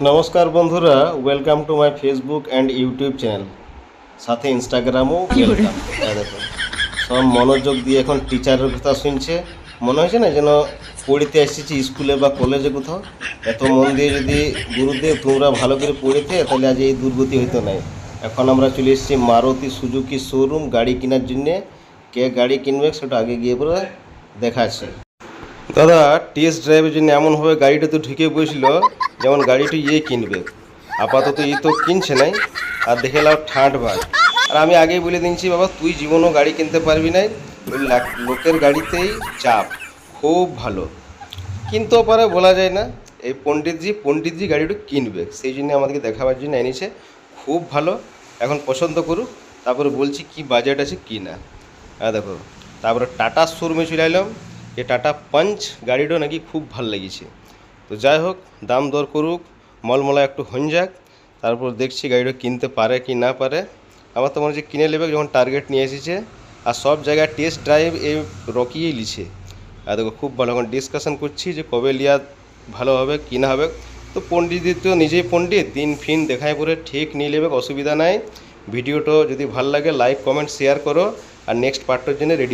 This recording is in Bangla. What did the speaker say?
নমস্কার বন্ধুরা, welcome to my Facebook and YouTube channel, সাথে ইনস্টাগ্রামও ওয়েলকাম। দেখুন, সব মনোযোগ দিয়ে এখন টিচারের কথা শুনছে। মনে হয়েছে না যেন পড়িতে এসেছি স্কুলে বা কলেজে কোথাও। এত মন দিয়ে যদি গুরুদেব তোমরা ভালো করে পড়িতে, তাহলে আজ এই দুর্গতি হইতো নাই। এখন আমরা চলে এসেছি মারুতি সুজুকি শোরুম গাড়ি কেনার জন্যে। কে গাড়ি কিনবে সেটা আগে গিয়ে পরে দেখাচ্ছে। দাদা টেস্ট ড্রাইভের জন্য এমনভাবে গাড়িটা তো ঢুকে বসল যেমন গাড়িটি কিনবে। আপাতত তো কিনছে নাই, আর দেখে লাও ঠাঁট ভাগ। আর আমি আগেই বলে দিচ্ছি, বাবা তুই জীবনও গাড়ি কিনতে পারবি নাই, ওই লোকের গাড়িতেই চাপ। খুব ভালো, কিনতেও পারে বলা যায় না। এই পণ্ডিতজি গাড়িটা কিনবে, সেই জন্য আমাদেরকে দেখাবার জন্য এনেছে। খুব ভালো, এখন পছন্দ করুক, তারপরে বলছি কি বাজেট আছে কি না। হ্যাঁ দেখো, তারপরে টাটা শোরুমে চলে এলাম। এই টাটা পাঞ্চ গাড়িটা নাকি খুব ভালো লেগেছে। তো যাই হোক, দাম দর করুক, মলমলা একটু হন যাক, তারপর দেখছি গাড়িটা কিনতে পারে কি না পারে। আমার তো মনে হচ্ছে কিনে নেবে, যখন টার্গেট নিয়ে এসেছে। আর সব জায়গায় টেস্ট ড্রাইভ এই রকিয়েই লিছে। আর দেখো খুব ভালো, এখন ডিসকাশন করছি যে কবে লিয়া ভালো হবে কি না হবে। তো পণ্ডিত তো নিজেই পণ্ডিত, দিন ফিন দেখায় করে ঠিক নিয়ে নেবে, অসুবিধা নাই। ভিডিওটা যদি ভালো লাগে লাইক কমেন্ট শেয়ার করো, আর নেক্সট পার্টের জন্য রেডি।